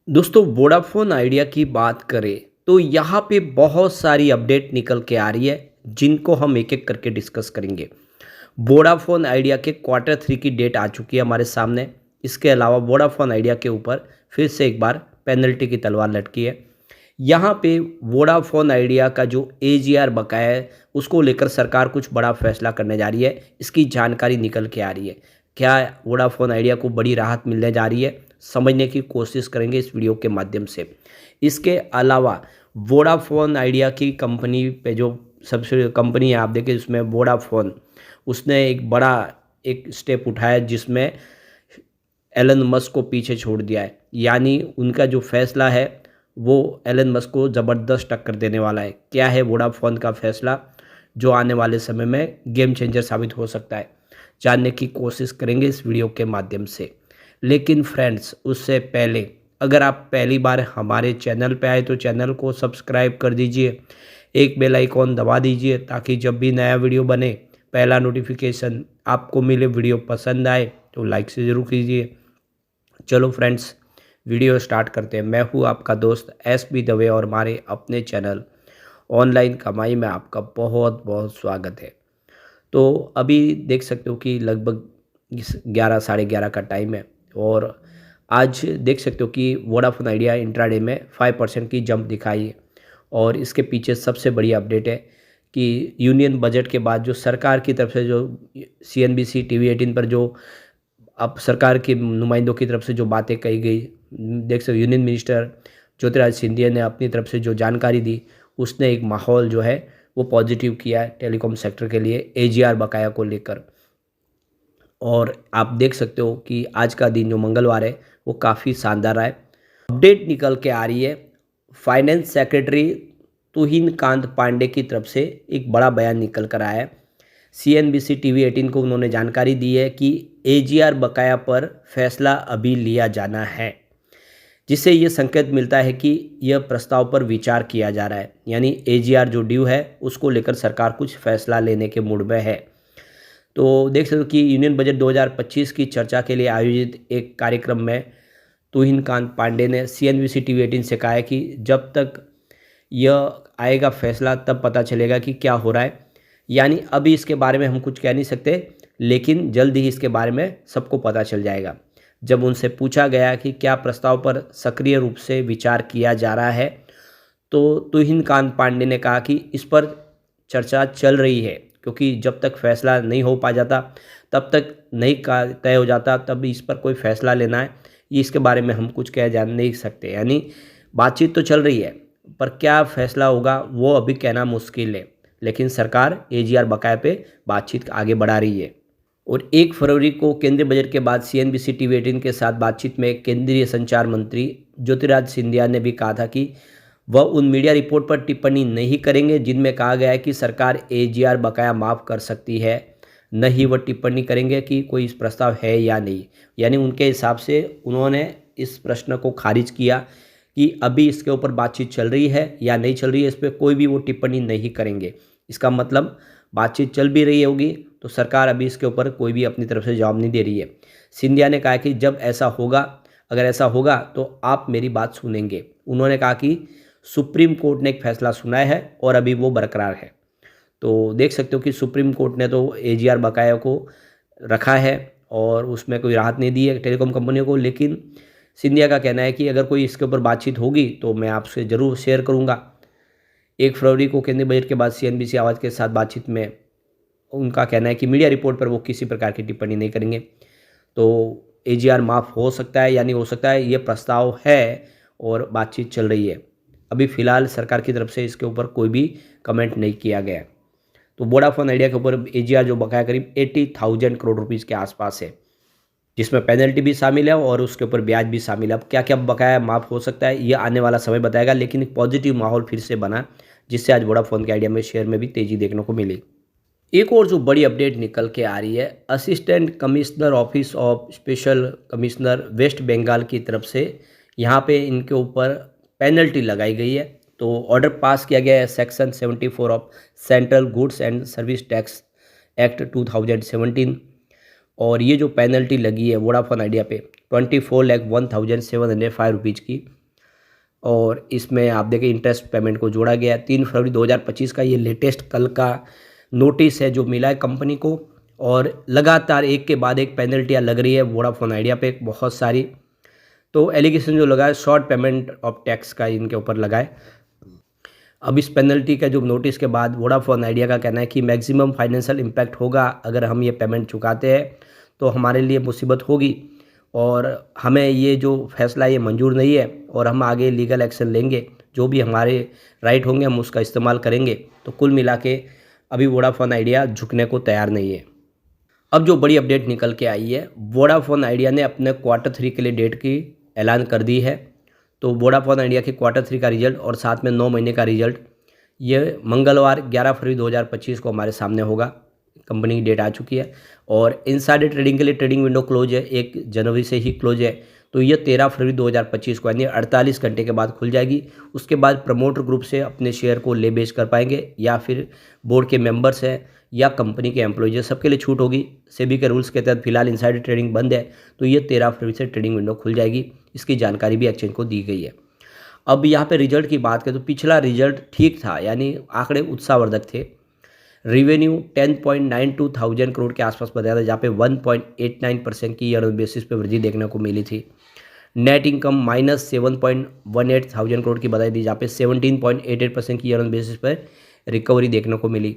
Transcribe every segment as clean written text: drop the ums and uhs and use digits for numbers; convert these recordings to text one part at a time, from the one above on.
दोस्तों Vodafone idea की बात करें तो यहाँ पे बहुत सारी अपडेट निकल के आ रही है जिनको हम एक एक करके डिस्कस करेंगे। वोडाफोन आइडिया के क्वार्टर थ्री की डेट आ चुकी है हमारे सामने। इसके अलावा वोडाफोन आइडिया के ऊपर फिर से एक बार पेनल्टी की तलवार लटकी है। यहाँ पे वोडाफोन आइडिया का जो एजीआर बकाया है उसको लेकर सरकार कुछ बड़ा फैसला करने जा रही है। इसकी जानकारी निकल के आ रही है। क्या वोडाफोन आइडिया को बड़ी राहत मिलने जा रही है, समझने की कोशिश करेंगे इस वीडियो के माध्यम से। इसके अलावा वोडाफोन आइडिया की कंपनी पे जो सबसे कंपनी है आप देखें उसमें वोडाफोन उसने एक स्टेप उठाया जिसमें एलन मस्क को पीछे छोड़ दिया है। यानी उनका जो फैसला है वो एलन मस्क को ज़बरदस्त टक्कर देने वाला है। क्या है वोडाफोन का फैसला जो आने वाले समय में गेम चेंजर साबित हो सकता है, जानने की कोशिश करेंगे इस वीडियो के माध्यम से। लेकिन फ्रेंड्स उससे पहले अगर आप पहली बार हमारे चैनल पे आए तो चैनल को सब्सक्राइब कर दीजिए, एक बेल आइकॉन दबा दीजिए ताकि जब भी नया वीडियो बने पहला नोटिफिकेशन आपको मिले। वीडियो पसंद आए तो लाइक से ज़रूर कीजिए। चलो फ्रेंड्स वीडियो स्टार्ट करते हैं। मैं हूँ आपका दोस्त एस बी दवे और हमारे अपने चैनल ऑनलाइन कमाई में आपका बहुत बहुत स्वागत है। तो अभी देख सकते हो कि लगभग 11 साढ़े 11 का टाइम है और आज देख सकते हो कि वोडाफोन आइडिया इंट्राडे में 5% की जंप दिखाई है। और इसके पीछे सबसे बड़ी अपडेट है कि यूनियन बजट के बाद जो सरकार की तरफ से जो CNBC TV 18 पर जो अब सरकार के नुमाइंदों की तरफ से जो बातें कही गई, देख सकते यूनियन मिनिस्टर ज्योतिरादित्य सिंधिया ने अपनी तरफ से जो जानकारी दी उसने एक माहौल जो है वो पॉजिटिव किया है टेलीकॉम सेक्टर के लिए एजीआर बकाया को लेकर। और आप देख सकते हो कि आज का दिन जो मंगलवार है वो काफ़ी शानदार रहा है। अपडेट निकल के आ रही है फाइनेंस सेक्रेटरी तुहिन कांत पांडे की तरफ से एक बड़ा बयान निकल कर आया है। CNBC TV 18 को उन्होंने जानकारी दी है कि एजीआर बकाया पर फैसला अभी लिया जाना है, जिससे ये संकेत मिलता है कि यह प्रस्ताव पर विचार किया जा रहा है। यानी एजीआर जो ड्यू है उसको लेकर सरकार कुछ फैसला लेने के मूड में है। तो देख सकते हो कि यूनियन बजट 2025 की चर्चा के लिए आयोजित एक कार्यक्रम में तुहिन कांत पांडे ने CNBC TV 18 से कहा है कि जब तक यह आएगा फैसला तब पता चलेगा कि क्या हो रहा है। यानी अभी इसके बारे में हम कुछ कह नहीं सकते, लेकिन जल्द ही इसके बारे में सबको पता चल जाएगा। जब उनसे पूछा गया कि क्या प्रस्ताव पर सक्रिय रूप से विचार किया जा रहा है तो तुहिन कांत पांडे ने कहा कि इस पर चर्चा चल रही है, क्योंकि जब तक फैसला नहीं हो पा जाता तब तक नहीं का तय हो जाता तब इस पर कोई फैसला लेना है ये इसके बारे में हम कुछ कह जान नहीं सकते। यानी बातचीत तो चल रही है पर क्या फैसला होगा वो अभी कहना मुश्किल है। लेकिन सरकार एजीआर बकाया पे बातचीत आगे बढ़ा रही है। और 1 फरवरी को केंद्रीय बजट के बाद CNBC TV 18 के साथ बातचीत में केंद्रीय संचार मंत्री ज्योतिरादित्य सिंधिया ने भी कहा था कि वह उन मीडिया रिपोर्ट पर टिप्पणी नहीं करेंगे जिनमें कहा गया है कि सरकार एजीआर बकाया माफ़ कर सकती है। न ही वह टिप्पणी करेंगे कि कोई इस प्रस्ताव है या नहीं। यानी उनके हिसाब से उन्होंने इस प्रश्न को खारिज किया कि अभी इसके ऊपर बातचीत चल रही है या नहीं चल रही है, इस पर कोई भी वो टिप्पणी नहीं करेंगे। इसका मतलब बातचीत चल भी रही होगी तो सरकार अभी इसके ऊपर कोई भी अपनी तरफ से जवाब नहीं दे रही है। सिंधिया ने कहा कि जब ऐसा होगा, अगर ऐसा होगा तो आप मेरी बात सुनेंगे। उन्होंने कहा कि सुप्रीम कोर्ट ने एक फैसला सुनाया है और अभी वो बरकरार है। तो देख सकते हो कि सुप्रीम कोर्ट ने तो एजीआर बकाया को रखा है और उसमें कोई राहत नहीं दी है टेलीकॉम कंपनियों को। लेकिन सिंधिया का कहना है कि अगर कोई इसके ऊपर बातचीत होगी तो मैं आपसे ज़रूर शेयर करूँगा। 1 फरवरी को केंद्रीय बजट के बाद CNBC आवाज़ के साथ बातचीत में उनका कहना है कि मीडिया रिपोर्ट पर वो किसी प्रकार की टिप्पणी नहीं करेंगे। तो एजीआर माफ़ हो सकता है या नहीं हो सकता है ये प्रस्ताव है और बातचीत चल रही है। अभी फ़िलहाल सरकार की तरफ से इसके ऊपर कोई भी कमेंट नहीं किया गया। तो वोडाफोन आइडिया के ऊपर एजीआर जो बकाया करीब 80,000 करोड़ रुपीज़ के आसपास है, जिसमें पेनल्टी भी शामिल है और उसके ऊपर ब्याज भी शामिल है। अब क्या क्या बकाया माफ़ हो सकता है ये आने वाला समय बताएगा, लेकिन एक पॉजिटिव माहौल फिर से बना जिससे आज वोडाफोन के आइडिया में शेयर में भी तेज़ी देखने को मिली। एक और जो बड़ी अपडेट निकल के आ रही है assistant commissioner office of special commissioner West Bengal की तरफ से, यहाँ पे इनके ऊपर पेनल्टी लगाई गई है। तो ऑर्डर पास किया गया है section 74 of central goods and service tax act 2017। और ये जो पेनल्टी लगी है वोडाफोन आइडिया पे 24,01,705 रुपीज़ की, और इसमें आप देखें इंटरेस्ट पेमेंट को जोड़ा गया है। 3 फरवरी 2025 का ये लेटेस्ट कल का नोटिस है जो मिला है कंपनी को, और लगातार एक के बाद एक पेनल्टियाँ लग रही है वोडाफोन आइडिया पे बहुत सारी। तो एलिगेशन जो लगा है शॉर्ट पेमेंट ऑफ टैक्स का इनके ऊपर लगा है। अब इस पेनल्टी का जो नोटिस के बाद वोडाफोन आइडिया का कहना है कि मैक्सिमम फाइनेंशियल इम्पैक्ट होगा अगर हम ये पेमेंट चुकाते हैं तो हमारे लिए मुसीबत होगी, और हमें ये जो फैसला ये मंजूर नहीं है और हम आगे लीगल एक्शन लेंगे, जो भी हमारे राइट होंगे हम उसका इस्तेमाल करेंगे। तो कुल मिला के अभी वोडाफोन आइडिया झुकने को तैयार नहीं है। अब जो बड़ी अपडेट निकल के आई है, वोडाफोन आइडिया ने अपने Q3 के लिए डेट की ऐलान कर दी है। तो वोडाफोन आइडिया के Q3 का रिजल्ट और साथ में 9 महीने का रिजल्ट ये मंगलवार 11 फरवरी 2025 को हमारे सामने होगा। कंपनी की डेट आ चुकी है और इनसाइडर ट्रेडिंग के लिए ट्रेडिंग विंडो क्लोज है, 1 जनवरी से ही क्लोज है। तो ये 13 फरवरी 2025 को यानी 48 घंटे के बाद खुल जाएगी। उसके बाद प्रमोटर ग्रुप से अपने शेयर को ले बेच कर पाएंगे, या फिर बोर्ड के मेंबर्स हैं या कंपनी के एम्प्लॉइज है, सबके लिए छूट होगी। सेबी के रूल्स के तहत फिलहाल इनसाइडर ट्रेडिंग बंद है, तो ये 13 फरवरी से ट्रेडिंग विंडो खुल जाएगी। इसकी जानकारी भी एक्सचेंज को दी गई है। अब यहाँ पे रिजल्ट की बात करें तो पिछला रिजल्ट ठीक था, यानी आंकड़े उत्साहवर्धक थे। रेवेन्यू 10.92 थाउजेंड करोड़ के आसपास बताया था, जहाँ पे 1.89% की ईयर बेसिस पे वृद्धि देखने को मिली थी। नेट इनकम -7.18 थाउजेंड करोड़ की बताई थी, जहाँ पे 17.88% की ईयर बेसिस पर रिकवरी देखने को मिली।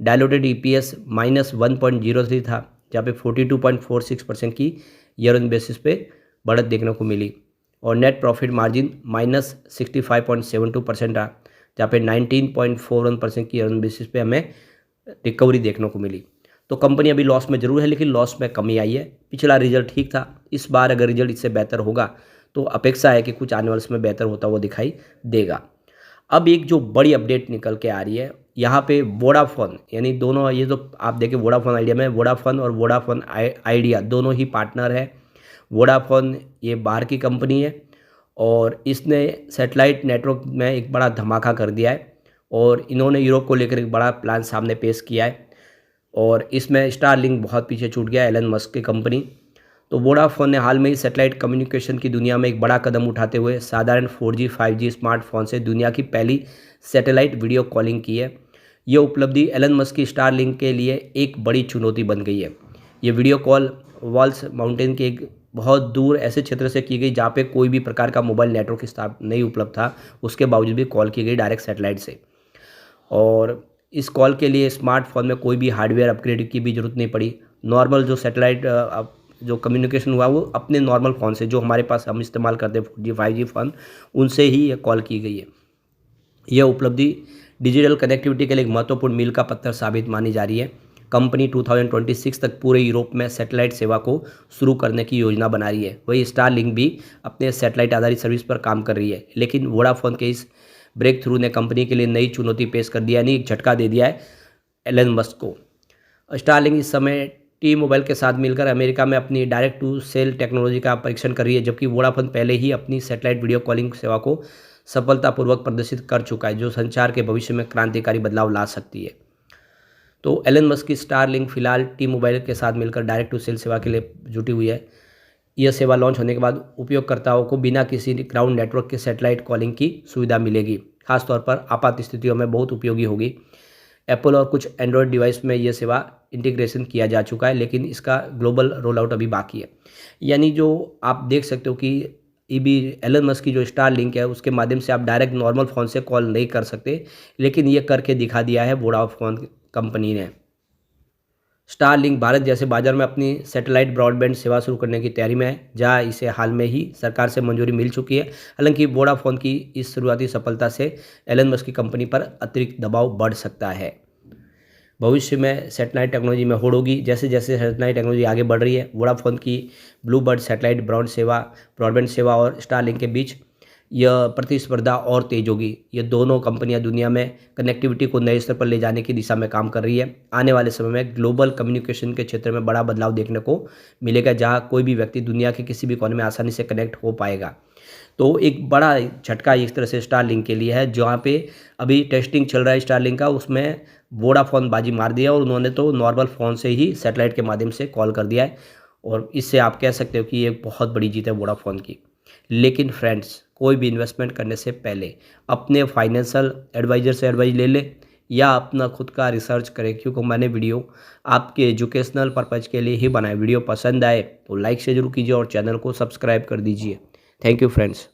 डायलूटेड EPS -1.03 था, जहाँ पे 42.46% की ईयर बेसिस पे बढ़त देखने को मिली। और नेट प्रॉफिट मार्जिन -65.72% रहा, जहाँ पे 19.41% की ईयर बेसिस पे हमें रिकवरी देखने को मिली। तो कंपनी अभी लॉस में जरूर है, लेकिन लॉस में कमी आई है। पिछला रिजल्ट ठीक था, इस बार अगर रिजल्ट इससे बेहतर होगा तो अपेक्षा है कि कुछ आने वाले समय बेहतर होता हुआ दिखाई देगा। अब एक जो बड़ी अपडेट निकल के आ रही है यहाँ पे, वोडाफोन यानी दोनों, ये तो आप देखें वोडाफोन आइडिया में वोडाफोन और वोडाफोन आइडिया दोनों ही पार्टनर है। वोडाफोन ये बाहर की कंपनी है और इसने सैटेलाइट नेटवर्क में एक बड़ा धमाका कर दिया है, और इन्होंने यूरोप को लेकर एक बड़ा प्लान सामने पेश किया है, और इसमें स्टारलिंक बहुत पीछे छूट गया एलन मस्क की कंपनी। तो वोडाफोन ने हाल में ही सैटेलाइट कम्युनिकेशन की दुनिया में एक बड़ा कदम उठाते हुए साधारण 4G 5G स्मार्टफोन से दुनिया की पहली सैटेलाइट वीडियो कॉलिंग की है। यह उपलब्धि एलन मस्क की स्टारलिंक के लिए एक बड़ी चुनौती बन गई है। ये वीडियो कॉल वॉल्स माउंटेन के एक बहुत दूर ऐसे क्षेत्र से की गई जहाँ पे कोई भी प्रकार का मोबाइल नेटवर्क स्थापित नहीं उपलब्ध था, उसके बावजूद भी कॉल की गई डायरेक्ट सैटेलाइट से। और इस कॉल के लिए स्मार्टफोन में कोई भी हार्डवेयर अपग्रेड की भी ज़रूरत नहीं पड़ी। नॉर्मल जो सैटेलाइट जो कम्युनिकेशन हुआ वो अपने नॉर्मल फ़ोन से, जो हमारे पास हम इस्तेमाल करते हैं 4G 5G फ़ोन, उनसे ही ये कॉल की गई है। यह उपलब्धि डिजिटल कनेक्टिविटी के लिए एक महत्वपूर्ण मील का पत्थर साबित मानी जा रही है। कंपनी 2026 तक पूरे यूरोप में सैटेलाइट सेवा को शुरू करने की योजना बना रही है। वही स्टारलिंक भी अपने सैटेलाइट आधारित सर्विस पर काम कर रही है, लेकिन वोडाफोन के इस ब्रेक थ्रू ने कंपनी के लिए नई चुनौती पेश कर दिया, यानी एक झटका दे दिया है एलन मस्क को। स्टारलिंक इस समय T-Mobile के साथ मिलकर अमेरिका में अपनी डायरेक्ट टू सेल टेक्नोलॉजी का परीक्षण कर रही है, जबकि वोडाफोन पहले ही अपनी सैटेलाइट वीडियो कॉलिंग सेवा को सफलतापूर्वक प्रदर्शित कर चुका है, जो संचार के भविष्य में क्रांतिकारी बदलाव ला सकती है। तो एलन मस्क की स्टारलिंक फिलहाल T-Mobile के साथ मिलकर डायरेक्ट टू सेल सेवा के लिए जुटी हुई है। यह सेवा लॉन्च होने के बाद उपयोगकर्ताओं को बिना किसी ग्राउंड नेटवर्क के सैटेलाइट कॉलिंग की सुविधा मिलेगी। खासतौर पर आपात स्थितियों में बहुत उपयोगी होगी। एप्पल और कुछ एंड्रॉयड डिवाइस में यह सेवा इंटीग्रेशन किया जा चुका है, लेकिन इसका ग्लोबल रोल आउट अभी बाकी है। यानी जो आप देख सकते हो कि एलन मस्क की जो स्टारलिंक है उसके माध्यम से आप डायरेक्ट नॉर्मल फ़ोन से कॉल नहीं कर सकते, लेकिन ये करके दिखा दिया है वोडाफोन कंपनी ने। स्टारलिंक भारत जैसे बाजार में अपनी सैटेलाइट ब्रॉडबैंड सेवा शुरू करने की तैयारी में है, जहां इसे हाल में ही सरकार से मंजूरी मिल चुकी है। हालांकि वोडाफोन की इस शुरुआती सफलता से एलन मस्क की कंपनी पर अतिरिक्त दबाव बढ़ सकता है। भविष्य में सैटेलाइट टेक्नोलॉजी में होड़ होगी। जैसे जैसे सैटेलाइट टेक्नोलॉजी आगे बढ़ रही है, वोडाफोन की ब्लूबर्ड सैटेलाइट ब्रॉडबैंड सेवा और स्टारलिंक के बीच यह प्रतिस्पर्धा और तेज होगी। ये दोनों कंपनियां दुनिया में कनेक्टिविटी को नए स्तर पर ले जाने की दिशा में काम कर रही है। आने वाले समय में ग्लोबल कम्युनिकेशन के क्षेत्र में बड़ा बदलाव देखने को मिलेगा, जहां कोई भी व्यक्ति दुनिया के किसी भी कोने में आसानी से कनेक्ट हो पाएगा। तो एक बड़ा झटका इस तरह से स्टारलिंक के लिए है, जहाँ पे अभी टेस्टिंग चल रहा है स्टारलिंक का, उसमें वोडाफोन बाजी मार दिया और उन्होंने तो नॉर्मल फ़ोन से ही सैटेलाइट के माध्यम से कॉल कर दिया है। और इससे आप कह सकते हो कि ये बहुत बड़ी जीत है वोडाफोन की। लेकिन फ्रेंड्स, कोई भी इन्वेस्टमेंट करने से पहले अपने फाइनेंशियल एडवाइज़र से एडवाइस ले लें या अपना खुद का रिसर्च करें, क्योंकि मैंने वीडियो आपके एजुकेशनल पर्पज़ के लिए ही बनाया। वीडियो पसंद आए तो लाइक से ज़रूर कीजिए और चैनल को सब्सक्राइब कर दीजिए। Thank you friends.